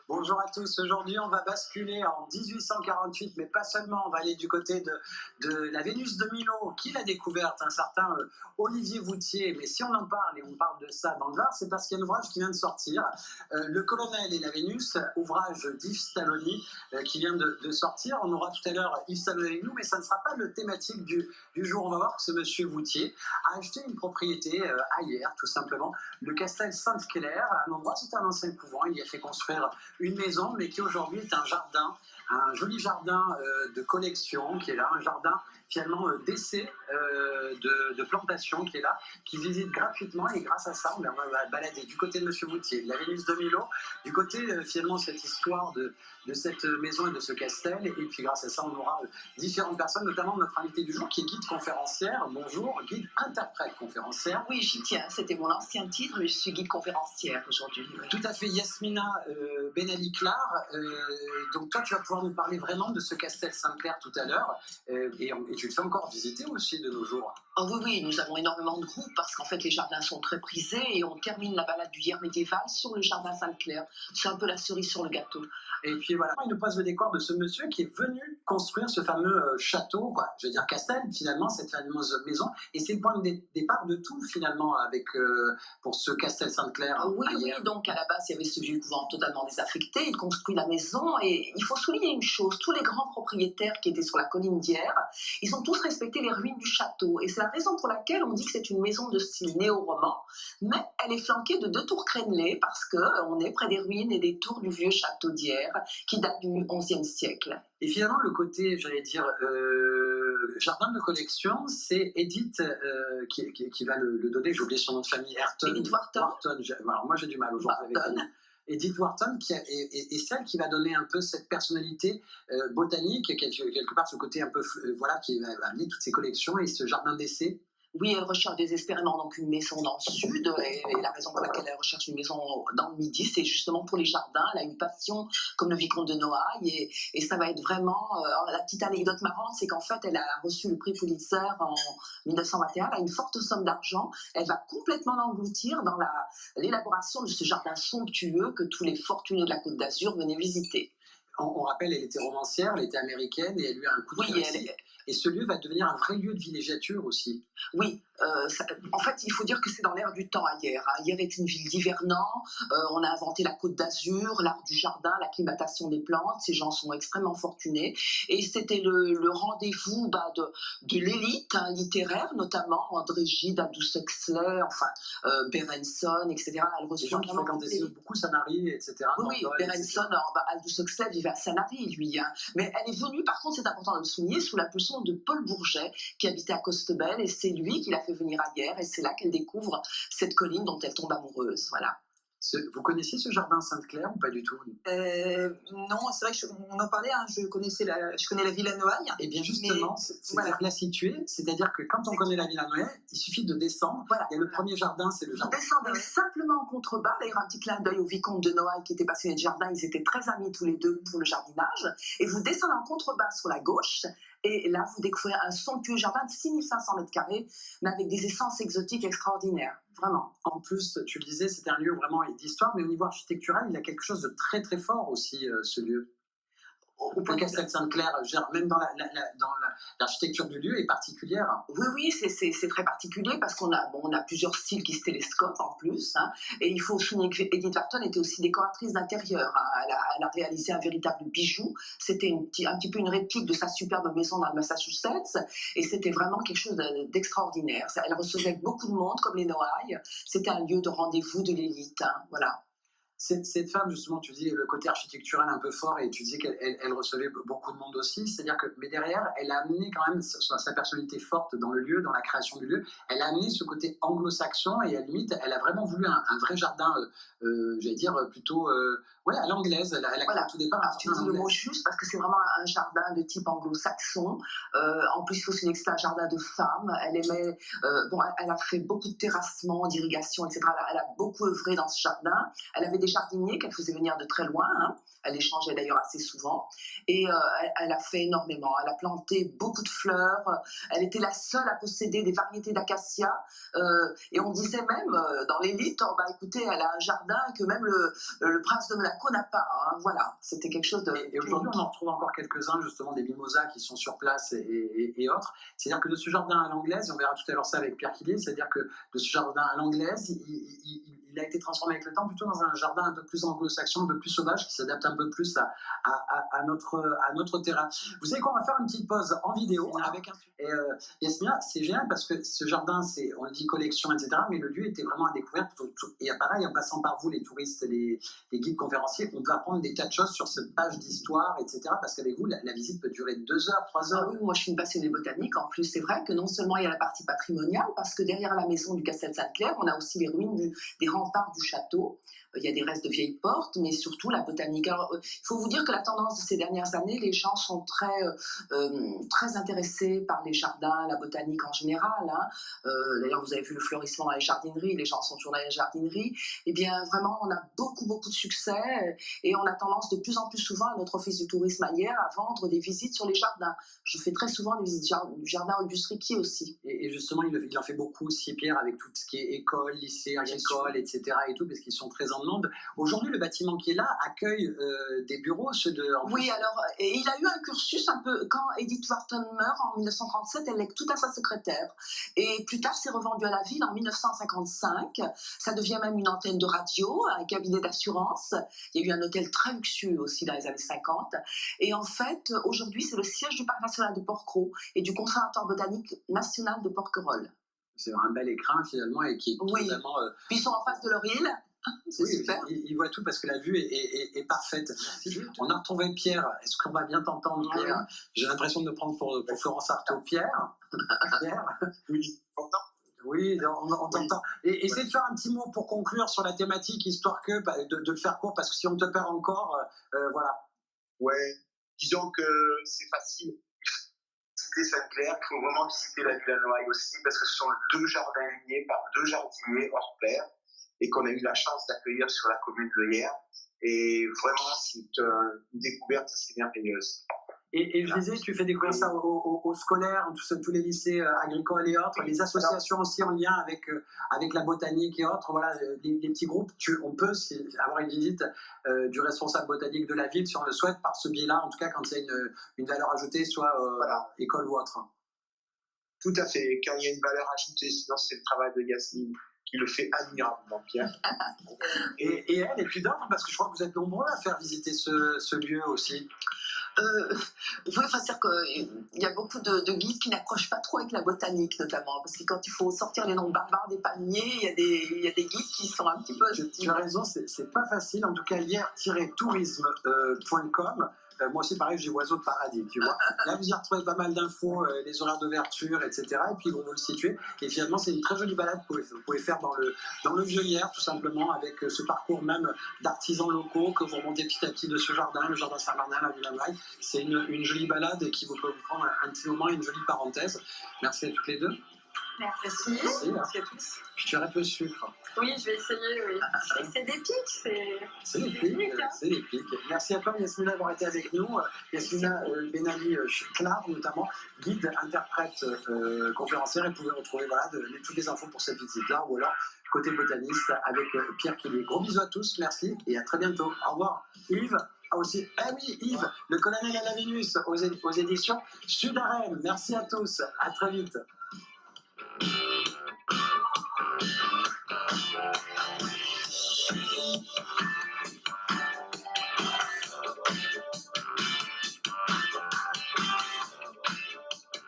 Bonjour à tous, aujourd'hui on va basculer en 1848, mais pas seulement, on va aller du côté de la Vénus de Milo. Qui l'a découverte? Un certain Olivier Voutier. Mais si on en parle, et on parle de ça dans le Var, c'est parce qu'il y a un ouvrage qui vient de sortir, Le Colonel et la Vénus, ouvrage d'Yves Stalloni, qui vient de sortir. On aura tout à l'heure Yves Stalloni avec nous, mais ça ne sera pas le thématique du jour. On va voir que ce monsieur Voutier a acheté une propriété à Hyères, tout simplement, le Castel Sainte-Claire, un endroit, c'était un ancien couvent. Il y a fait construire une maison, mais qui aujourd'hui est un jardin, un joli jardin de collection qui est là, un jardin finalement d'essai de plantation qui est là, qui visite gratuitement, et grâce à ça, on va balader du côté de Monsieur Voutier, de la Vénus de Milo, du côté finalement cette histoire de cette maison et de ce castel, et puis grâce à ça, on aura différentes personnes, notamment notre invitée du jour qui est guide conférencière. Bonjour, guide interprète conférencière. Oui, j'y tiens, c'était mon ancien titre, mais je suis guide conférencière aujourd'hui. Tout à fait, Yasmina Benali-Clar. Donc toi, tu vas pouvoir nous parler vraiment de ce Castel Sainte-Claire tout à l'heure, et tu le fais encore visiter aussi de nos jours. Oh oui, nous avons énormément de groupes parce qu'en fait les jardins sont très prisés et on termine la balade du Hyères médiéval sur le jardin Sainte-Claire. C'est un peu la cerise sur le gâteau. Et puis voilà, il nous pose le décor de ce monsieur qui est venu construire ce fameux château, quoi. Je veux dire castel, finalement, cette fameuse maison. Et c'est le point de départ de tout, finalement, pour ce Castel Sainte-Claire. Oui, donc à la base, il y avait ce vieux couvent totalement désaffecté. Il construit la maison et il faut souligner une chose, tous les grands propriétaires qui étaient sur la colline d'Hyères, ils ont tous respecté les ruines du château. Et c'est la raison pour laquelle on dit que c'est une maison de style néo-roman, mais elle est flanquée de 2 tours crénelées parce qu'on est près des ruines et des tours du vieux château d'Hyères qui date du XIe siècle. Et finalement, le côté, j'allais dire, jardin de collection, c'est Edith qui va le donner. J'ai oublié son nom de famille, Edith Wharton. Alors moi, j'ai du mal aujourd'hui avec elle. Edith Wharton, est celle qui va donner un peu cette personnalité botanique, quelque part ce côté un peu, qui va amener toutes ces collections et ce jardin d'essai. Oui, elle recherche désespérément donc une maison dans le sud, et la raison pour laquelle elle recherche une maison dans le midi, c'est justement pour les jardins. Elle a une passion comme le vicomte de Noailles, et ça va être vraiment... la petite anecdote marrante, c'est qu'en fait, elle a reçu le prix Pulitzer en 1921, elle a une forte somme d'argent, elle va complètement l'engloutir dans l'élaboration de ce jardin somptueux que tous les fortunés de la Côte d'Azur venaient visiter. On rappelle, elle était romancière, elle était américaine, et elle lui a un coup de cœur. Et ce lieu va devenir un vrai lieu de villégiature aussi. Oui, en fait, il faut dire que c'est dans l'air du temps à Hyères. Hyères est une ville d'hivernants, on a inventé la Côte d'Azur, l'art du jardin, l'acclimatation des plantes, ces gens sont extrêmement fortunés. Et c'était le rendez-vous de l'élite littéraire, notamment André Gide, Aldous Huxley, Berenson, etc. Elle reçoit des gens qui fréquentaient beaucoup Sanary, etc. Oui, Berenson, Aldous Huxley vivait à Sanary, lui. Mais elle est venue, par contre, c'est important de le souligner, sous l'impulsion de Paul Bourget, qui habitait à Costebelle, et c'est lui qui l'a fait venir à Hyères, et c'est là qu'elle découvre cette colline dont elle tombe amoureuse. Voilà. Vous connaissiez ce jardin Sainte-Claire ou pas du tout? Non, c'est vrai qu'on en parlait, je connais la Villa Noailles. Et bien justement, c'est la situer, c'est-à-dire que quand on connaît la Villa Noailles, il suffit de descendre. Et le premier jardin, c'est le jardin. Vous descendez simplement en contrebas, d'ailleurs un petit clin d'œil au vicomte de Noailles qui était passionné de jardin, ils étaient très amis tous les deux pour le jardinage, et vous descendez en contrebas sur la gauche, et là vous découvrez un somptueux jardin de 6500 m², mais avec des essences exotiques extraordinaires, vraiment. En plus, tu le disais, c'était un lieu vraiment d'histoire, mais au niveau architectural, il a quelque chose de très très fort aussi, ce lieu. Au Castel Sainte-Claire, même dans l'architecture du lieu est particulière. Oui, c'est très particulier parce qu'on a plusieurs styles qui se télescopent en plus. Et il faut souligner qu'Edith Wharton était aussi décoratrice d'intérieur. Elle a réalisé un véritable bijou. C'était un petit peu une réplique de sa superbe maison dans le Massachusetts. Et c'était vraiment quelque chose d'extraordinaire. Elle recevait beaucoup de monde, comme les Noailles. C'était un lieu de rendez-vous de l'élite. Voilà. Cette femme, justement, tu dis le côté architectural un peu fort, et tu dis qu'elle recevait beaucoup de monde aussi, c'est-à-dire que, mais derrière, elle a amené quand même sa personnalité forte dans le lieu, dans la création du lieu, elle a amené ce côté anglo-saxon, et à la limite, elle a vraiment voulu un vrai jardin, j'allais dire, plutôt, Oui, à l'anglaise, elle a Voilà. tout départ. Alors, tu dis le mot juste parce que c'est vraiment un jardin de type anglo-saxon. En plus, il faut souligner que c'est un jardin de femmes. Elle aimait, elle a fait beaucoup de terrassement, d'irrigation, etc. Elle a beaucoup œuvré dans ce jardin. Elle avait des jardiniers qu'elle faisait venir de très loin. Hein. Elle échangeait d'ailleurs assez souvent. Et elle a fait énormément. Elle a planté beaucoup de fleurs. Elle était la seule à posséder des variétés d'acacia. Et on disait même dans l'élite, oh, bah, écoutez, elle a un jardin que même le prince de Monaco n'a pas. Hein. Voilà, c'était quelque chose de... Et aujourd'hui, on en retrouve encore quelques-uns, justement, des mimosas qui sont sur place et autres. C'est-à-dire que de ce jardin à l'anglaise, et on verra tout à l'heure ça avec Pierre Quillier, c'est-à-dire que de ce jardin à l'anglaise, il a été transformé avec le temps plutôt dans un jardin un peu plus anglo-saxon, un peu plus sauvage, qui s'adapte un peu plus à notre terrain. Vous savez quoi, on va faire une petite pause en vidéo avec un... Et Yasmina, c'est génial parce que ce jardin, on le dit collection, etc., mais le lieu était vraiment à découvrir. Et pareil, en passant par vous, les touristes, les guides conférenciers, on peut apprendre des tas de choses sur cette page d'histoire, etc., parce qu'avec vous, la visite peut durer 2 heures, 3 heures. Ah oui, moi je suis une passionnée botanique. En plus, c'est vrai que non seulement il y a la partie patrimoniale, parce que derrière la maison du Castel Sainte-Claire, on a aussi les ruines des remparts du château. Il y a des restes de vieilles portes, mais surtout la botanique. Alors, il faut vous dire que la tendance de ces dernières années, les gens sont très intéressés par les jardins, la botanique en général. Hein. D'ailleurs, vous avez vu le fleurissement dans les jardineries, les gens sont toujours dans les jardineries. Eh bien, vraiment, on a beaucoup de succès et on a tendance de plus en plus souvent à notre office du tourisme ailleurs à vendre des visites sur les jardins. Je fais très souvent des visites du jardin August Riquier aussi. Et justement, il en fait beaucoup aussi, Pierre, avec tout ce qui est école, lycée, agricole, etc. et tout, parce qu'ils sont très en demande. Aujourd'hui, le bâtiment qui est là accueille des bureaux, ceux de... Oui, alors, et il a eu un cursus un peu... Quand Edith Wharton meurt en 1937, elle lègue tout à sa secrétaire. Et plus tard, c'est revendu à la ville en 1955. Ça devient même une antenne de radio, un cabinet d'assurance. Il y a eu un hôtel très luxueux aussi dans les années 50. Et en fait, aujourd'hui, c'est le siège du Parc national de Porquerolles et du Conservatoire botanique national de Porquerolles. C'est un bel écrin finalement et qui est totalement... Puis ils sont en face de leur île. C'est super. Il voit tout parce que la vue est parfaite. On a retrouvé Pierre. Est-ce qu'on va bien t'entendre, Pierre? J'ai l'impression de me prendre pour Florence Artaud. Pierre? Oui, oui, on t'entend. Et essaie de faire un petit mot pour conclure sur la thématique, histoire de le faire court, parce que si on te perd encore, voilà. Ouais, disons que c'est facile. Visiter Sainte-Claire, il faut vraiment visiter la ville à Noailles aussi, parce que ce sont 2 jardins liés par 2 jardiniers hors pair, et qu'on a eu la chance d'accueillir sur la commune de Hyères. Et vraiment, c'est une découverte assez merveilleuse. Et je disais, tu fais découvrir ça aux scolaires, tous les lycées agricoles et autres, les associations aussi en lien avec la botanique et autres, voilà, les petits groupes, on peut avoir une visite du responsable botanique de la ville si on le souhaite, par ce biais-là, en tout cas quand il y a une valeur ajoutée, soit école ou autre. Tout à fait, quand il y a une valeur ajoutée, sinon c'est le travail de Yasmine qui le fait admirablement bien. Et elle, et puis d'autres, parce que je crois que vous êtes nombreux à faire visiter ce lieu aussi. Oui, c'est-à-dire qu'il y a beaucoup de guides qui n'accrochent pas trop avec la botanique, notamment, parce que quand il faut sortir les noms barbares des palmiers, il y a des guides qui sont un petit peu... Tu as raison, c'est pas facile, en tout cas, hier-tourisme.com. Moi aussi, pareil, j'ai Oiseaux de Paradis, tu vois. Là, vous y retrouvez pas mal d'infos, les horaires d'ouverture, etc. Et puis, ils vont vous le situer. Et finalement, c'est une très jolie balade que vous pouvez faire dans le Vieux-Hyères, tout simplement, avec ce parcours même d'artisans locaux que vous remontez petit à petit de ce jardin, le jardin Saint-Bernard, la Villa Noailles. C'est une jolie balade qui vous peut vous prendre un petit moment, une jolie parenthèse. Merci à toutes les deux. Merci. Merci à tous. Puis tu aurais peu de sucre. Oui, je vais essayer, oui. C'est des pics, c'est des pics. Merci à toi, Yasmina, d'avoir été avec nous. Yasmina Benali Clar, notamment, guide, interprète, conférencière, et vous pouvez retrouver toutes les infos pour cette visite-là, ou alors côté botaniste avec Pierre Quillier. Gros bisous à tous, merci, et à très bientôt. Au revoir. Yves. Aussi, oui, Yves, le colonel à la Vénus aux éditions Sud-Arène. Merci à tous, à très vite. Thank you.